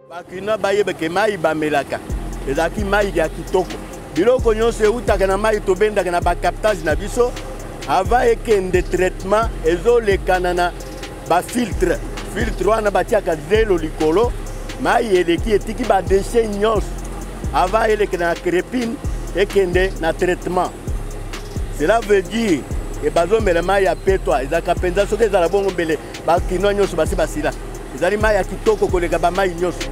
Bakina bayebe ke mai bamelaka. Ezaki mai ya kitoko. Biloko nyonso eutaka na mai tobendaka na ba captage na biso avant ekende traitement ezolekana na ba filtre. Filtre wana batiaka zelo likolo mai eleki etiki ba déchets nyonso avant elekena na crépine ekende na traitement. Cela veut dire que bazomela mai ya petwa ezaka penza soki ezala bongo mbele bakino nyonso basi basila. Ezali mai ya kitoko koleka ba mai nyonso.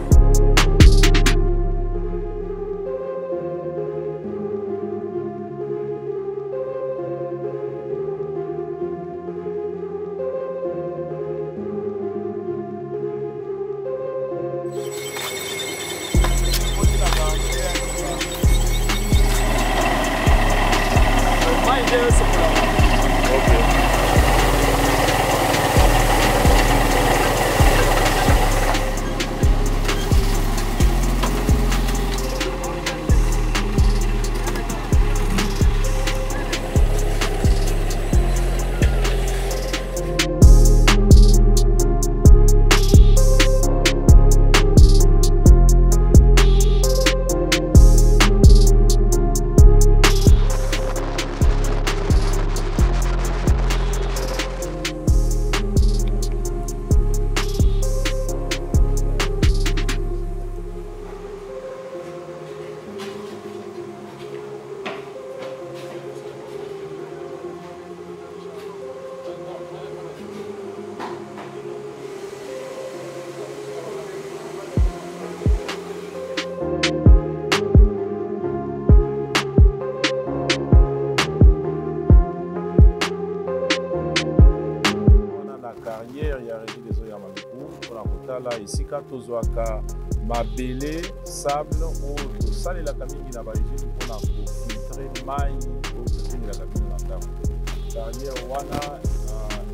Carrière ya régie des eaux ya Mamikou pour kotala isika tozwaka mabele sable ou tosalelaka mingi na bausine mpona kofiltre mai oyo tofingelaka bino na ndako. Carrière wana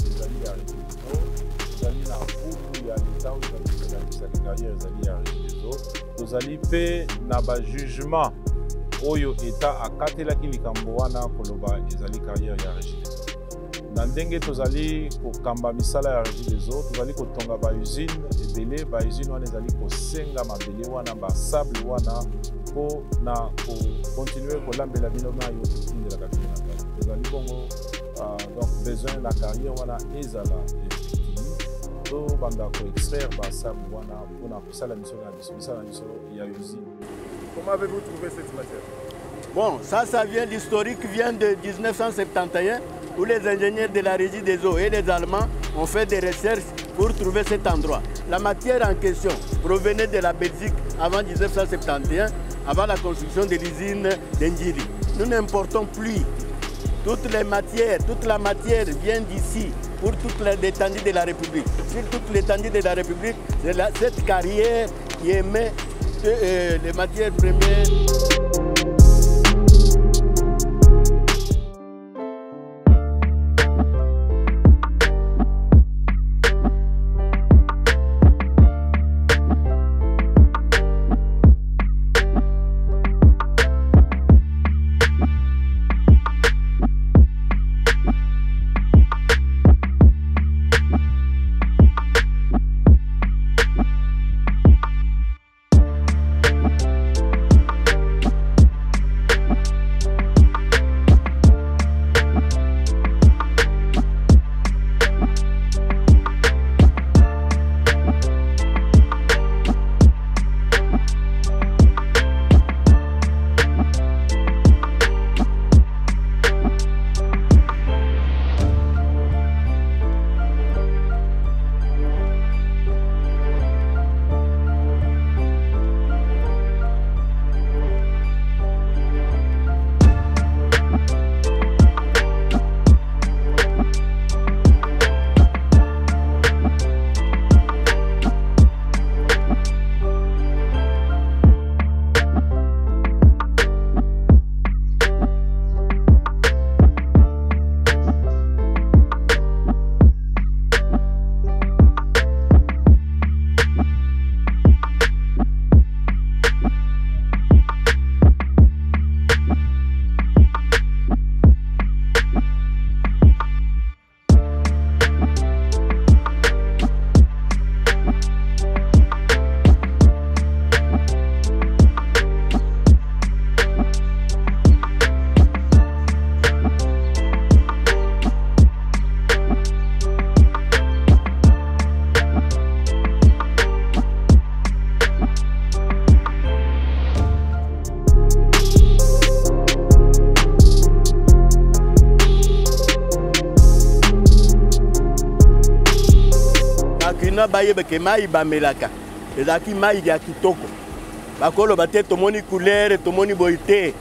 ezali ya régie des eaux, ezali na buku ya leta oyo ezalisaka carrière ezali ya régie des eaux. Tozali mpe na bajugement oyo eta akatelaki likambo wana koloba ezali carrière ya régie des eaux. Na ndenge tozali kokamba misala ya régie des eaux, tozali kotonga ba usine ebele, ba usine wana ezali kosenga mabele wana ba sable wana po na continuer kolambela bino na yo totindelaka bino na kati. Tozali bongo donc besoin la carrière wana ezala effective to banda ko extraire ba sable wana pona kosala misala na biso ya usine. Comment avez-vous trouvé cette matière? Bon, ça vient l'historique vient de 1971 où les ingénieurs de la régie des eaux et les Allemands ont fait des recherches pour trouver cet endroit. La matière en question provenait de la Belgique avant 1971, avant la construction de l'usine d'Endjili. Nous n'importons plus. Toute la matière vient d'ici pour toute l'étendue de la République. Sur toute l'étendue de la République, c'est cette carrière qui émet les matières premières. bakino bayeba ke mai bamelaka ezalaki mai ya kitoko bakoloba te tomoni couleur tomoni boye te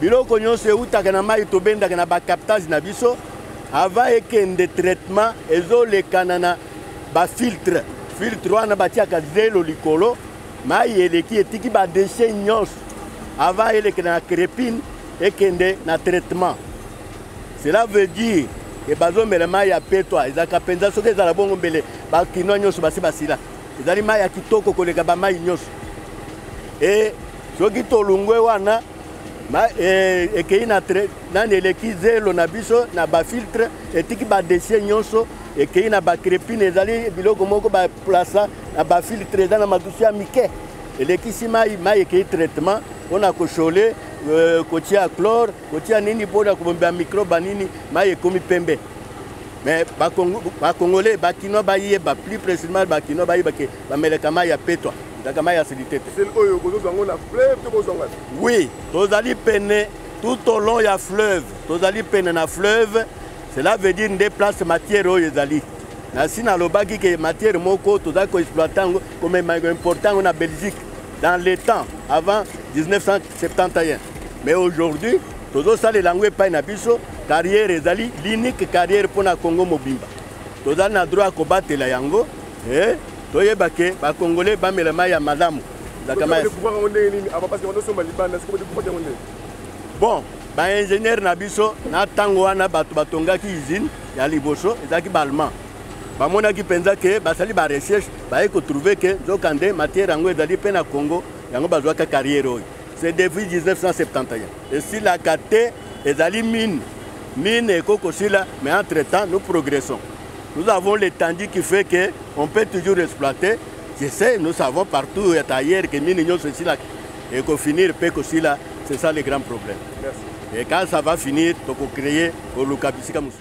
biloko nyonso eutaka na mai tobendaka na bacaptage na biso avant ekende traitement ezolekana na bafiltre filtre wana batiaka zelo likolo mai eleki etiki badeshe nyonso avant elekena na crépine ekende na traitement. Cela veut dire que bazomela mai ya petwa ezalaka mpenza soki ezala bongo mbele bakino nyonso basi basila ezali mai ya kitoko koleka bamai nyonso e soki tolungwe wana ekei nani eleki zelo na biso na bafiltre etiki badeshe nyonso ekei na bacrépine ezali biloko moko baplaça na bafiltre eza na madusu ya mike elekisi mai ekei traitement mpona koshole kotia chlore kotia nini mpona kobomba microbe nini mai ekomi pembe. Mais bakongolais bakino bayeba plus précisément bakino bayeba ke bameleka mai ya petwa ezalaka mai ya silité te. Oui, tozali pene tout au long ya fleuve tozali pene na fleuve. Cela veut dire nde place matière oyo ezali nasi nalobaki ke matière moko tozali koexploite yango comme important na Belgique dans les temps avant 1971. Mais aujourd'hui tozosalela yango epai na biso carrière ezali l'unique carrière mpona Congo mobimba tozali na droit kobatela yango toyeba ke bakongolais bamela mai ya malamu. Bon baingénieur na biso na ntango wana bato batongaki usine ya liboso ezalaki baallemand bamonaki mpenza ke basali barecherche baye kotrouve ke nzokande matière yango ezali mpe na Congo yango bazwaka carrière oyo. C'est depuis 1971 esilaka te ezali mine ekokosila mais entre temps nous progressons. Nous avons l'étendue qui fait que on peut toujours exploiter. Je sais, nous savons partout ailleurs que mine nyonso esilaka ekofinir mpe kosila. C'est ça le grand problème. Merci. Et quand ça va finir, il faut créer au Lukabisika Moussou.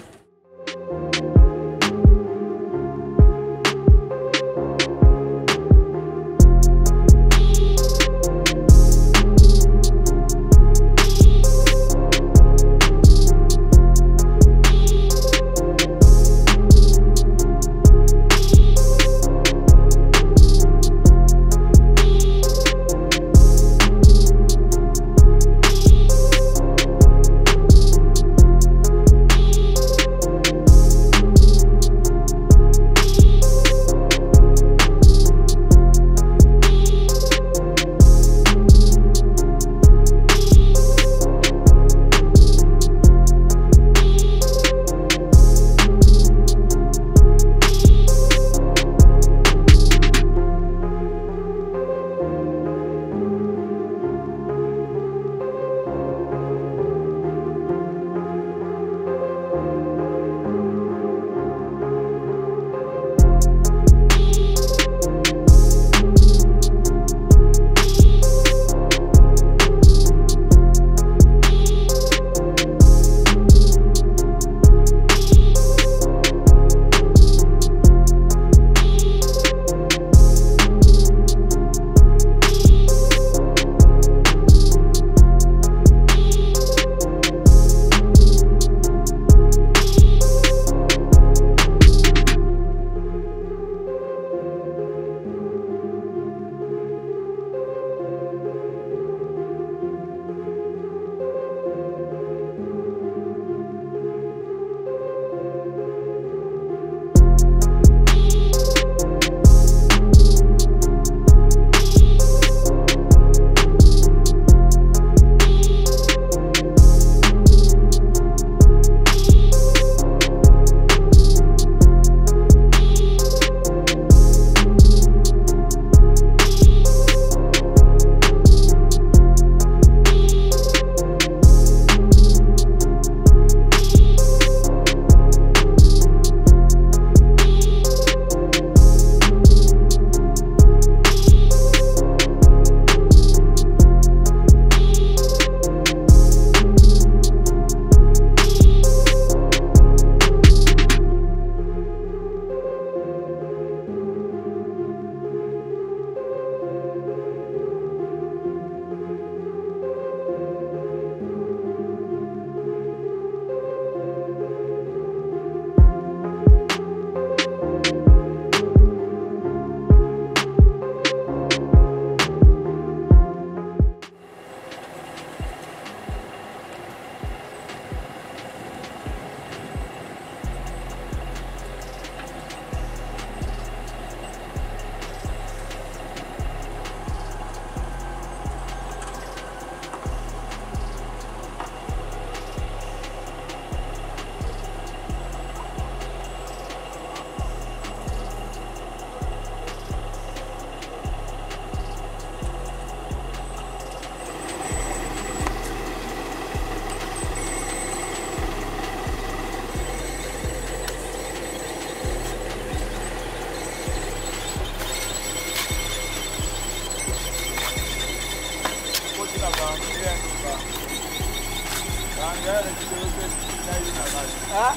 Hein?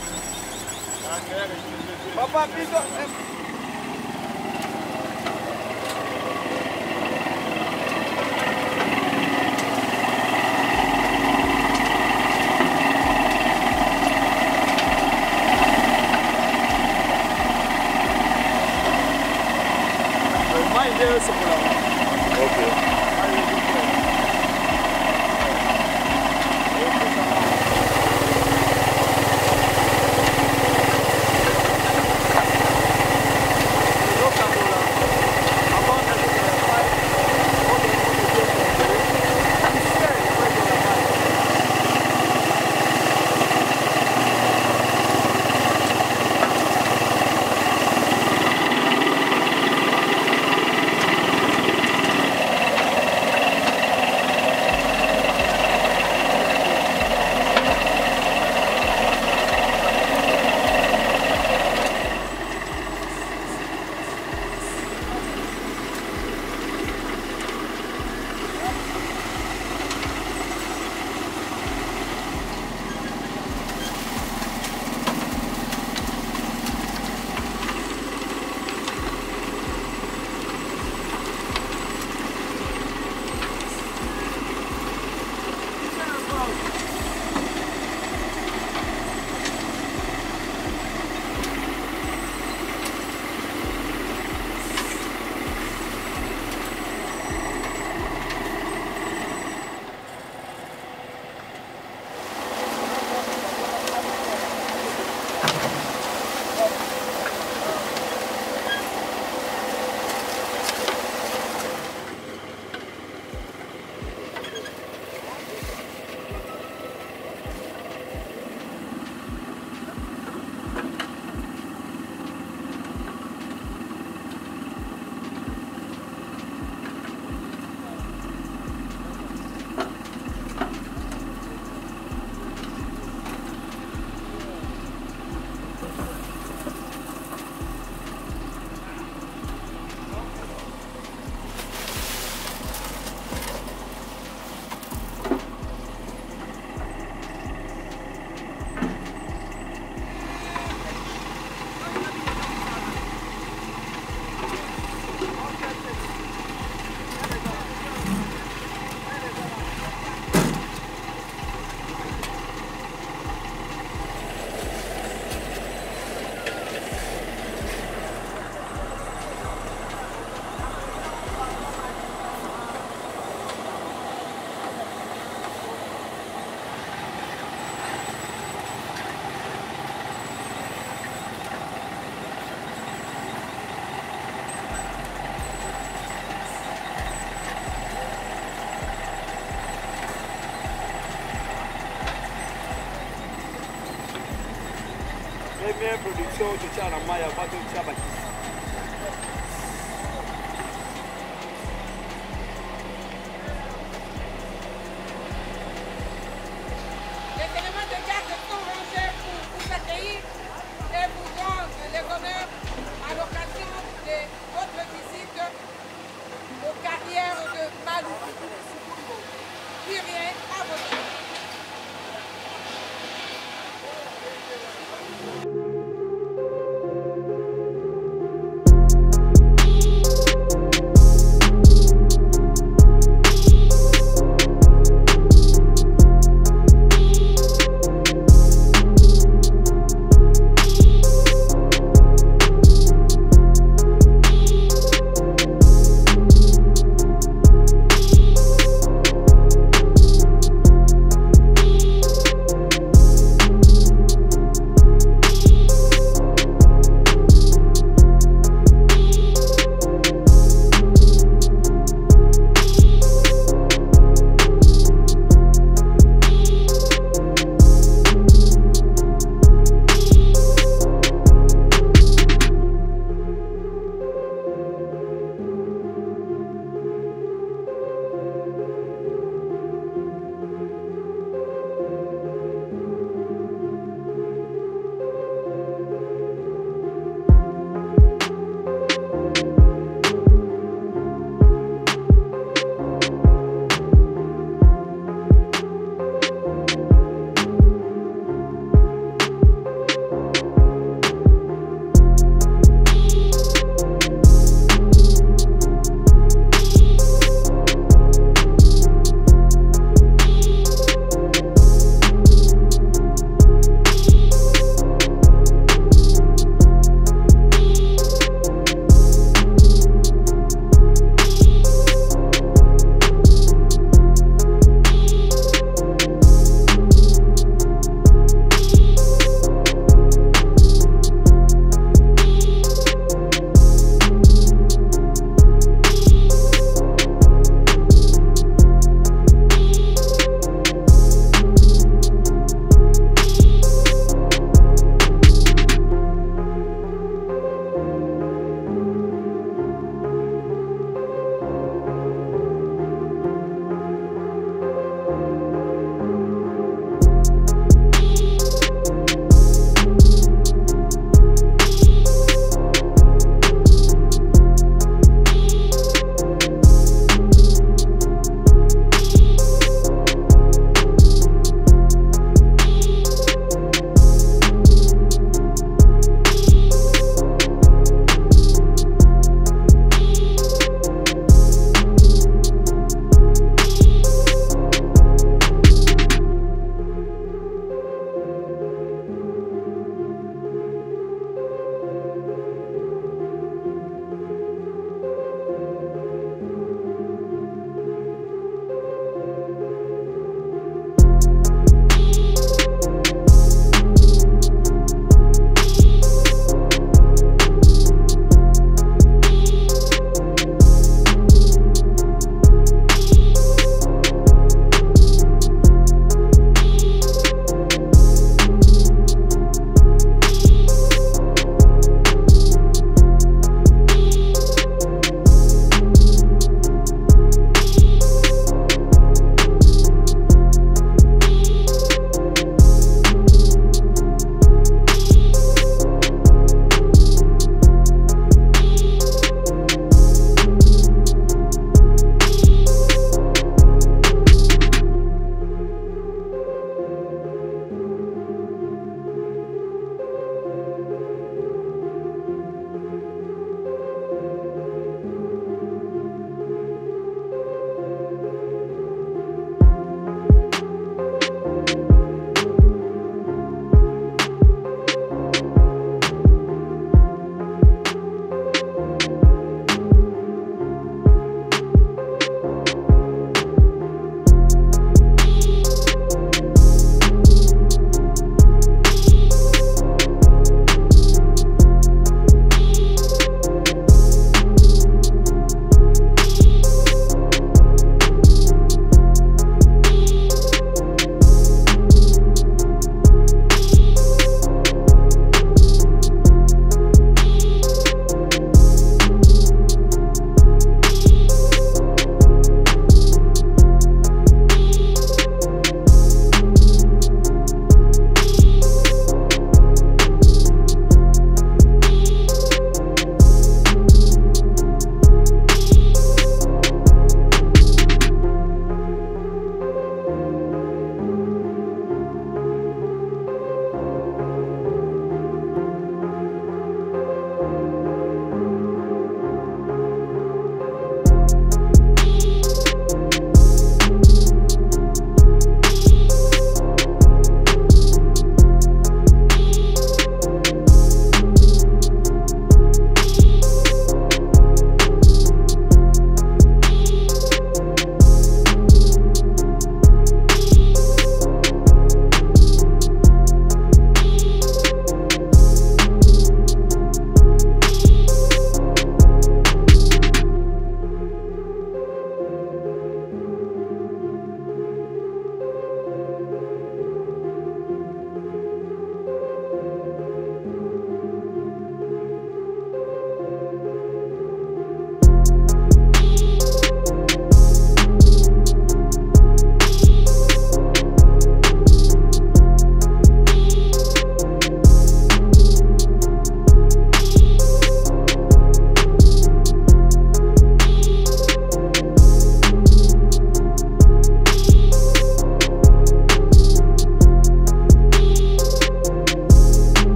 Papa, biso. Première production de Tcharama, il n'y a pas de Tchabaki. Les éléments de garde sont rangés pour vous accueillir et vous rendre les honneurs à l'occasion de votre visite aux carrières de Malou. Plus rien à votre.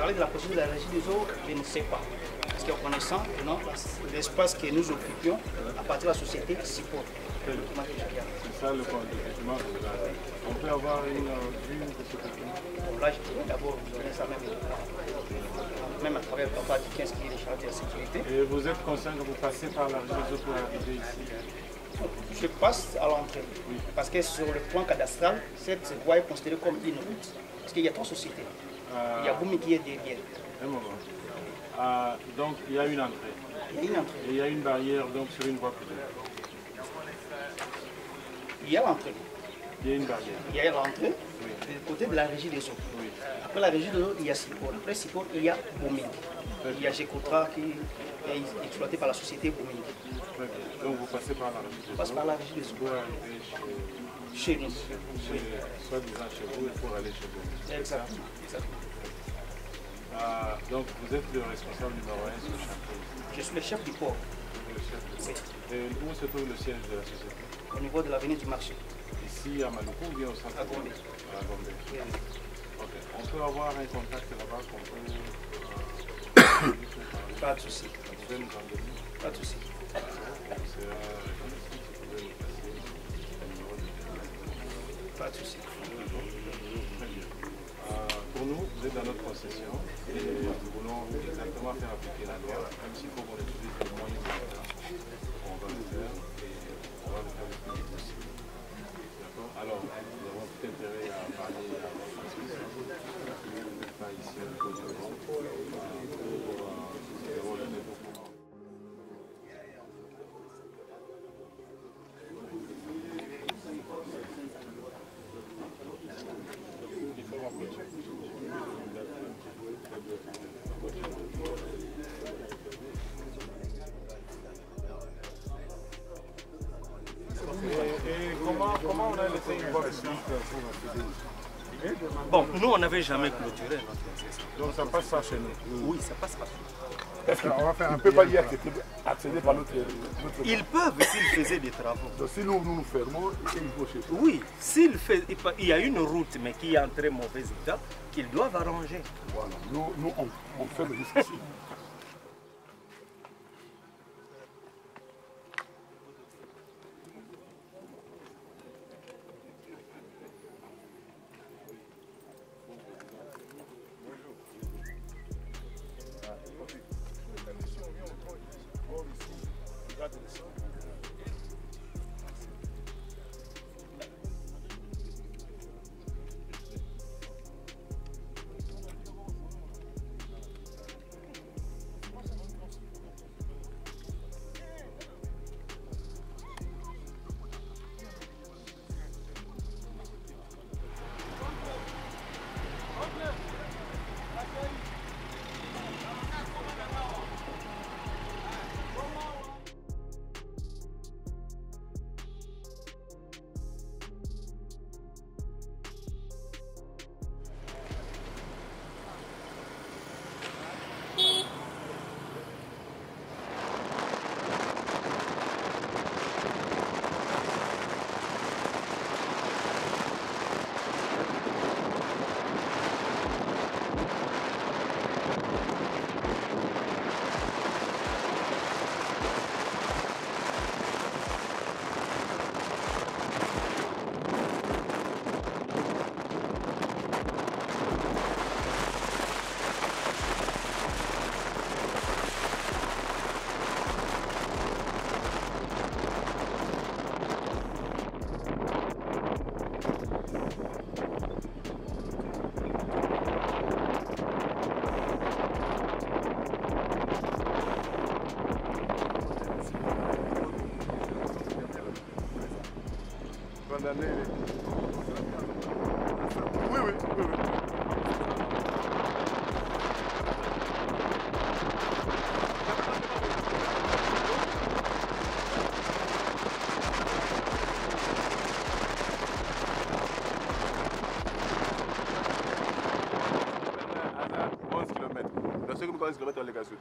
Parler de la procédure de la régie des eaux, je ne sais pas. Parce qu'en connaissant l'espace que nous occupions à partir de la société, c'est pour le document que j'ai. C'est ça le document. On peut avoir une vue de ce document. Bon, là, je pourrais d'abord vous donner ça même à travers le papa du 15 qui est chargé de la sécurité. Et vous êtes conscient que vous passez par la régie des eaux pour arriver ici? Je passe à l'entrée. Oui. Parce que sur le plan cadastral, cette voie est considérée comme une route. Parce qu'il y a 3 sociétés. Il y a Boumi qui est derrière. Un moment. Donc il y a une entrée. Il y a une entrée. Et il y a une barrière donc sur une voie privée. Il y a l'entrée. Il y a une barrière. Il y a l'entrée du côté de la régie des eaux. Oui. Après la régie des eaux, il y a Sipol. Après Sipol, il y a Boumi. Il y a Gécotra qui est exploité par la société Boumi. Donc vous passez par la régie des eaux. On passe par la régie des eaux. Pour arriver chez nous. Soit-disant chez vous et pour aller chez vous. Exactement. Donc vous êtes le responsable numéro 1 sur le chantier. Je suis le chef du port. Et où se trouve le siège de la société? Au niveau de l'avenue du marché. Ici à Maluku ou bien au centre? À Gombe. À Gombe. Oui. Ok. On peut avoir un contact là-bas qu'on peut... Pas de souci. Vous pouvez nous en donner? Pas de souci. Pas de souci. Pour nous, vous êtes dans notre concession et nous voulons exactement faire appliquer la loi, même s'il faut qu'on utilise les moyens militaires. On va le faire et on va le faire le plus vite possible. D'accord? Alors, nous avons tout intérêt à parler à votre concession. Vous n'êtes pas ici au niveau du groupe pour le développement. Comment on a laissé une voie publique? Bon, nous on n'avait jamais clôturé notre concession. Donc ça passe par chez nous? Oui, ça passe par Est-ce qu'on va faire un peu pas hier qui était accédé par notre... Ils peuvent s'ils faisaient des travaux. Donc si nous fermons, il faut chez nous. Oui, il y a une route mais qui est en très mauvais état qu'ils doivent arranger. Voilà, nous on ferme jusqu'ici. Condamné. Oui, oui, oui, oui. À 11 km. Dans ce que nous 11 km, on les a sautés.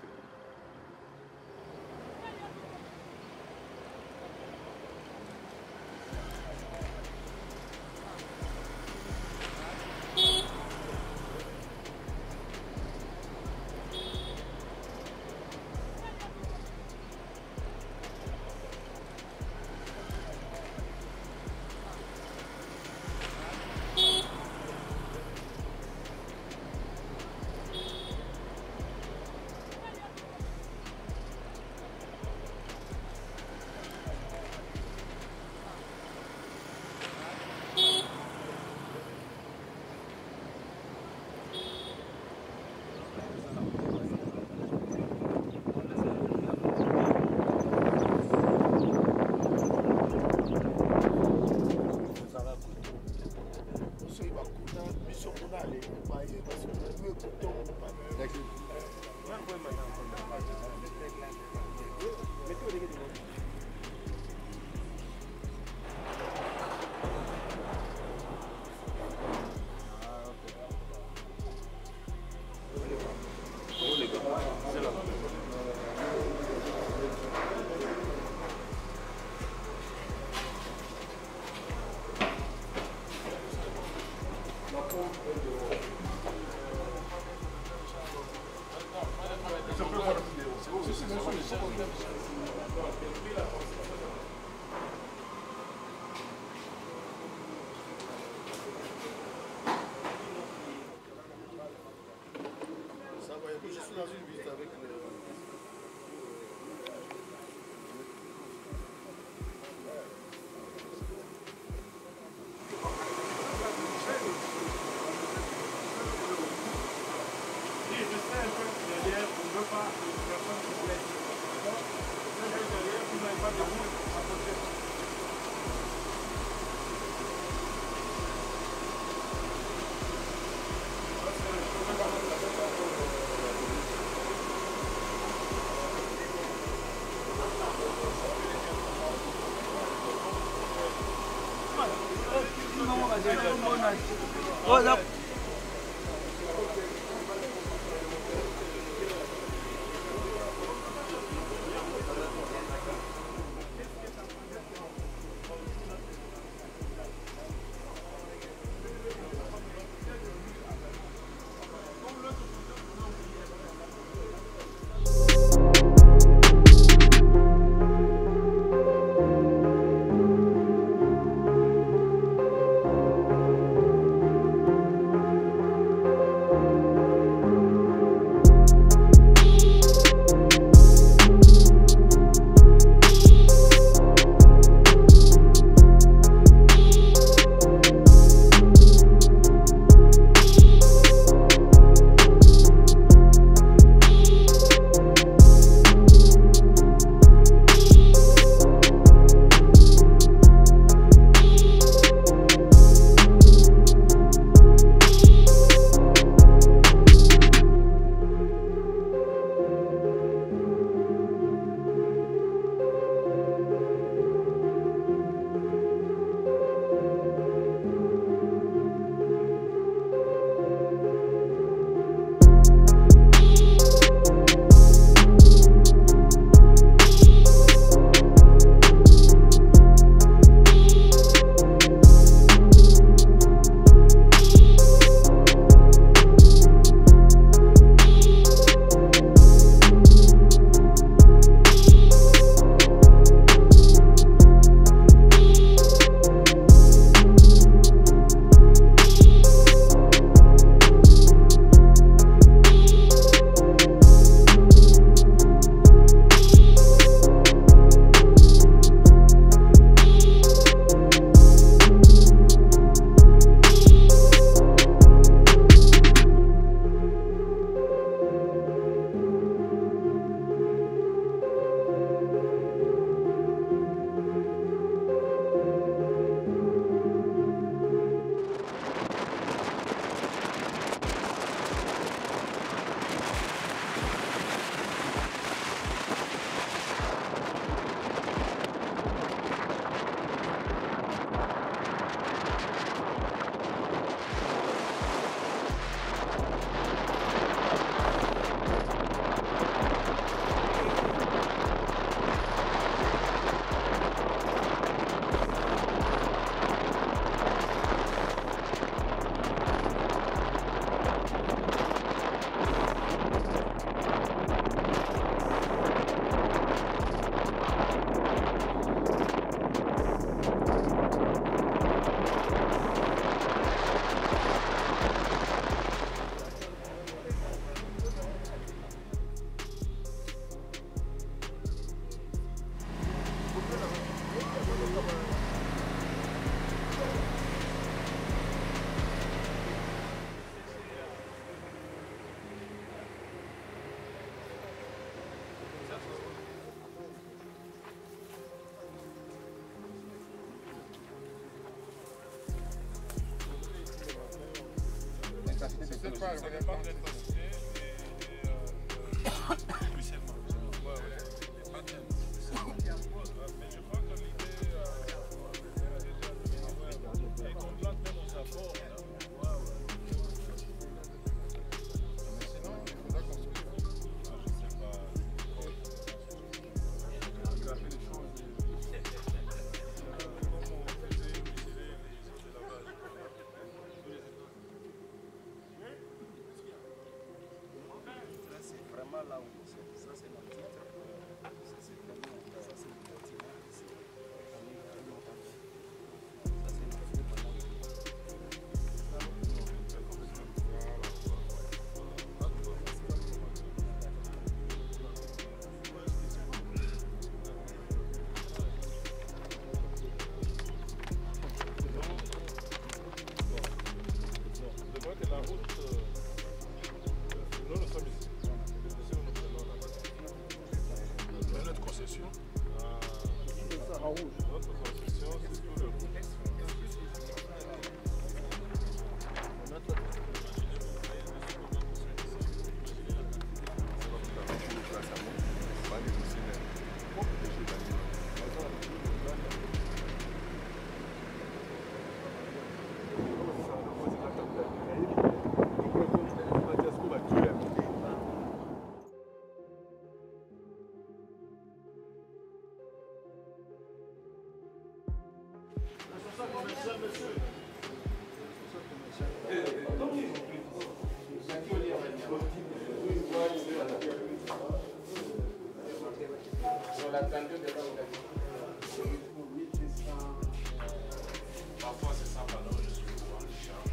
Je suis dans une visite avec le... peut-être pas, ça dépend de l'intensité et puissamment. Ouais, ouais. Pas tellement. Mais je crois que l'idée est complète même au sapeur. Mais sinon, il faudra construire. Je ne sais pas. Il a fait des choses. Comme on faisait utiliser les eaux de lavage. Là, c'est vraiment là où ça, c'est notre titre. Ça, c'est vraiment ça, c'est le bâtiment ici. Ça, c'est notre titre. Parfois c'est simple, alors je suis au pouvoir de charge.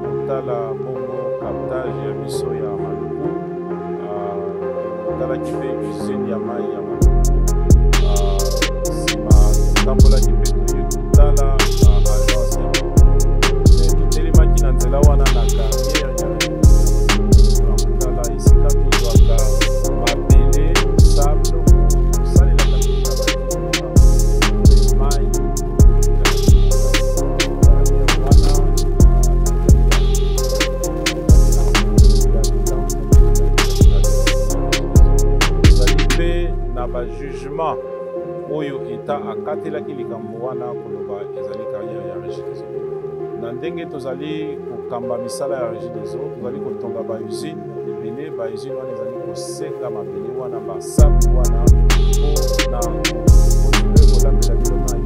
totala bongo captage ya biso ya Maluku totalaki mpe usine ya mai ya Maluku nsima totambolaki mpe toye kotala agence ya Maluku totelemaki na nzela wana na carrière ya na kotala esika tozwaka mabele sable tosalelaka mpena mai jugement oyo eta akatelaki likambo wana koloba ezali carrière ya Regideso na ndenge tozali kokamba misala ya Regideso tozali kotonga ba usine ebele ba usine wana ezali kosenga mabele wana basabu wana po na kontinue kolambela bino mai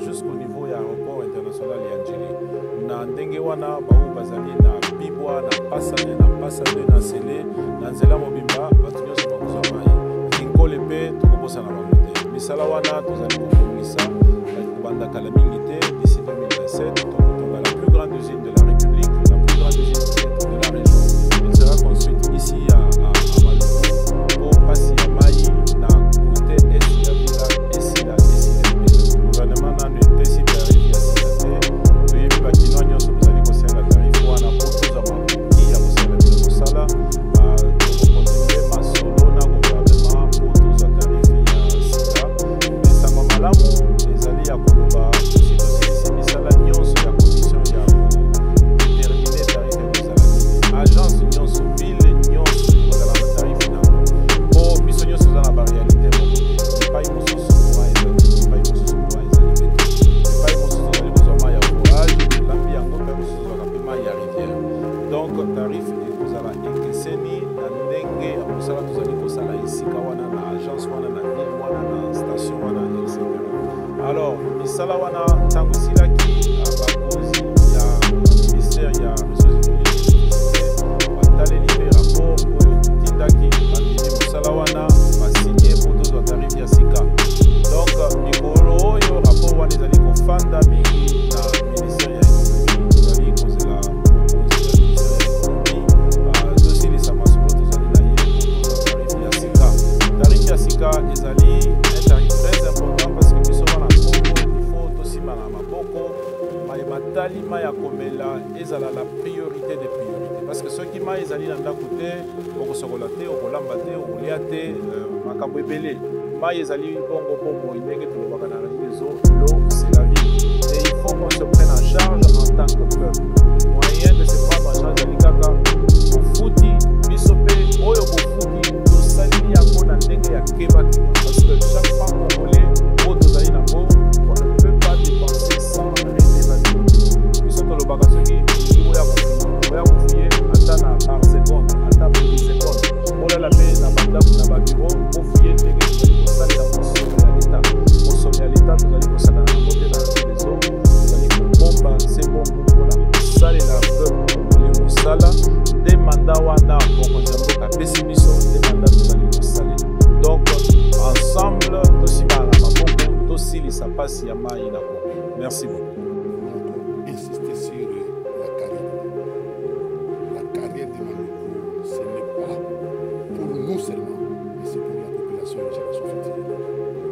jusqu'au niveau ya aéroport international ya Njili na ndenge wana bao bazali na bibwa na pasane na sele na nzela mobimba batu nyonso bakozwa mai kinkole mpe tokobosa na bango te misala wana tozali kobongisa kobanda kala mingi te d'ici 2027 tokotonga la plus grande usine de la République, la plus grande usine de la région. Elle sera construite ici à Maluku pour passer à mai na côté est ya villa esila gouvernement na pesi tarif ya sila te toyebi bakinoa nyonso bozali kosenga tarif wana po tozwa makoki ya kosenga bino kosala tokokontinue masolo na gouvernement po tozwa tarif ya sila esango malamu ezali ya koloba tosi tosilisi misala nyonso ya commission ya kodetermine tarif ya kozala nini agence nyonso ville nyonso ekozala na tarif nango po biso nyonso eza na barealité moko te epai mosusu mwa ezali epai mosusu mwa ezali pete epai mosusu ezali kozwa mai ya forage elambi yango mpe mosusu ezwaka mpe mai ya rivière donc tarif ekozala ekeseni na ndenge ya mosala tozali kosala esika wana na agence wana na ville wana na station wana etc. Alors misala wana ntango esilaki bakonzi ya ministère ya ressources hydrauliques bataleli mpe rapport oyo tindaki bandimi mosala wana basinye po tozwa tarif ya sika donc mikolo oyo rapport wana ezali kofanda mingi na ministère ya économie tozali kozela mokonzi ya ministère ya économie tosilisa masolo tozali na ye po tozwa tarif ya sika ezali un tarif très important parce que biso wana kongo ifo tosima na maboko mai matali mai ya komela ezala la priorité des priorités parce que soki mai ezali na ndako te okosokola te okolamba te okolia te makambo ebele mai ezali bongo bomoi ndenge tolobaka na Regideso l'eau c'est la vie et il faut qu'on se prenne en charge en tant que peuple moyen de se prendre en charge ezali kaka bofuti biso mpe oyo bofuti tosaleli yango na ndenge ya kebaki parce que chaque fois congolais oyo tozali nango on ne peut pas dépenser sans réévaluer biso tolobaka soki bandako na babiro bofuye ndenge tozali kosalela mosolo ya leta. Mosolo ya leta tozali kosakana nango te na réseau, tozali kobomba se bombo mpona kosalela peuple congolais mosala nde manda wana bokonzi ya mboka apesi biso nde manda tozali kosalela. Donc ensemble tosimana na maboko tosilisa pasi ya mai na Congo. Merci beaucoup. Insister sur la carrière. La carrière de Mamoukou, ce n'est pas pour nous seulement, mais c'est pour la population et la génération future.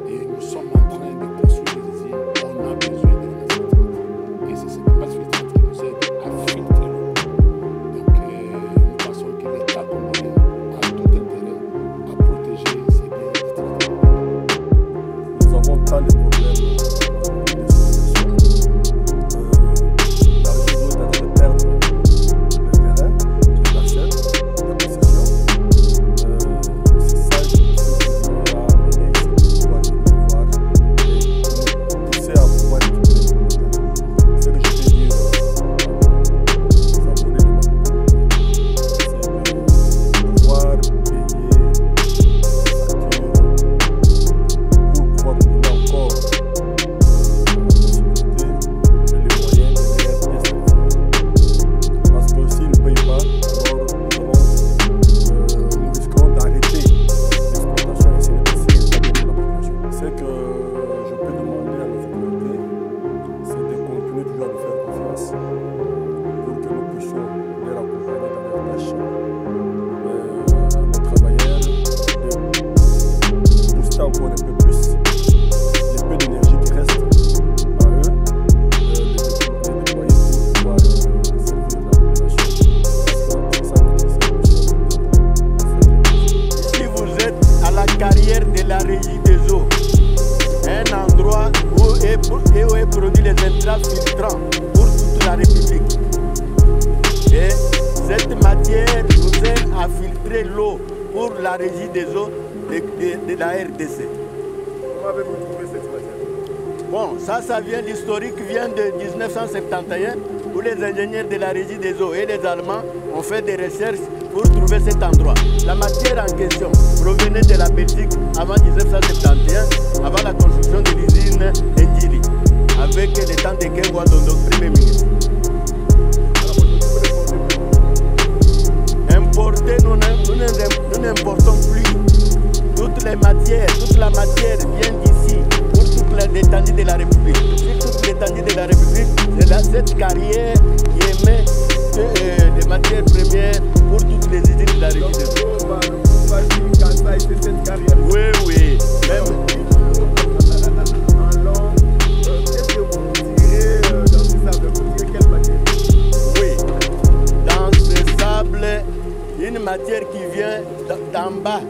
Et nous sommes en train de construire des usines, on a besoin de la filtrate. Et c'est cette base filtrate qui nous aide à filtrer l'eau. Donc nous pensons que l'État congolais a tout intérêt à protéger ces biens de traitement. Nous avons tant de problèmes. L'eau pour la régie des eaux de la RDC. Comment avez-vous trouvé cette matière? Bon, ça vient, l'historique vient de 1971 où les ingénieurs de la régie des eaux et les Allemands ont fait des recherches pour trouver cet endroit. La matière en question provenait de la Belgique avant 1971, avant la construction de l'usine Ndjili, avec le temps de Kengwa Dondo, Premier ministre. Importer, nous n'importons plus toutes les matières, toute la matière vient d'ici pour toute l'étendue de la République. Sur toute l'étendue de la République, c'est cette carrière qui émet des matières premières pour toutes les usines de la République. Oui, oui. Même. Alors, qu'est-ce que vous tirez dans ce sable? Vous tirez quelle matière? Oui, dans ce sable, une matière qui vient d'en bas,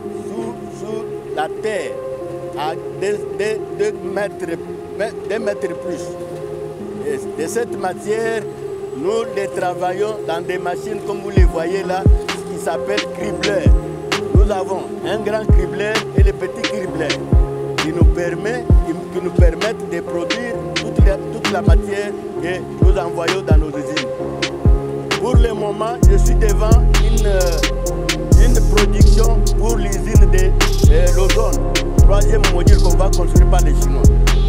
sous la terre, à 2 mètres plus. Et de cette matière, nous les travaillons dans des machines comme vous les voyez là, qui s'appellent cribleurs. Nous avons un grand cribleur et le petit cribleur qui nous permettent de produire toute la matière que nous envoyons dans nos usines. Pour le moment, je suis devant une production pour l'usine de l'ozone, 3e module qu'on va construire par les Chinois.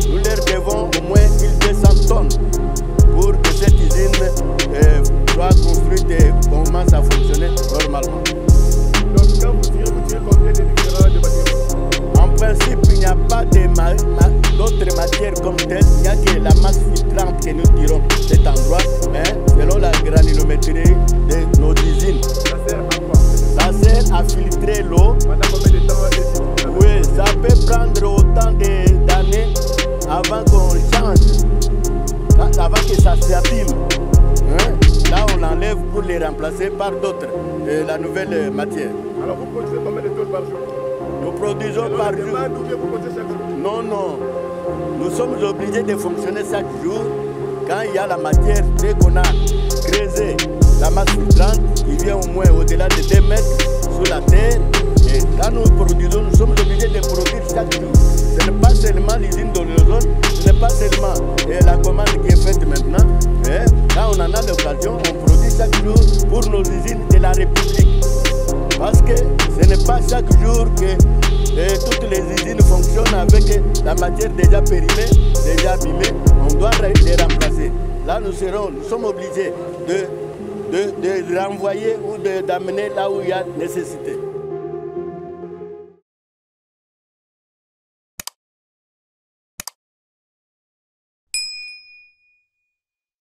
Nous leur devons au moins 1200 tonnes pour que cette usine soit construite et commence à fonctionner normalement. Donc quand vous tirez combien de différents bâtiments? En principe, il n'y a pas d'autres matières comme telles. Il n'y a que la masse filtrante que nous tirons cet endroit, mais selon la granulométrie de nos usines. Ça sert à quoi? Ça sert à filtrer l'eau. Pendant combien de temps? Oui, ça peut prendre autant d'années avant qu'on change, avant que ça s'abîme. Hein? Là, on l'enlève pour les remplacer par d'autres, la nouvelle matière. Alors vous produisez combien de tonnes par jour? Nous produisons par jour. Ou bien vous produisez chaque jour? Non, non. Nous sommes obligés de fonctionner chaque jour quand il y a la matière dès qu'on a creusé la masse filtrante qui vient au moins au-delà de 2 mètres sous la terre. Et quand nous produisons, nous sommes obligés de produire chaque jour. Ce n'est pas seulement l'usine de l'ozone, ce n'est pas seulement la commande qui est faite maintenant. Mais quand on en a l'occasion, on produit chaque jour pour nos usines de la République. Parce que ce n'est pas chaque jour que toutes les usines fonctionnent avec la matière déjà périmée, déjà abîmée. On doit les remplacer. Là, nous sommes obligés de renvoyer ou d'amener là où il y a nécessité.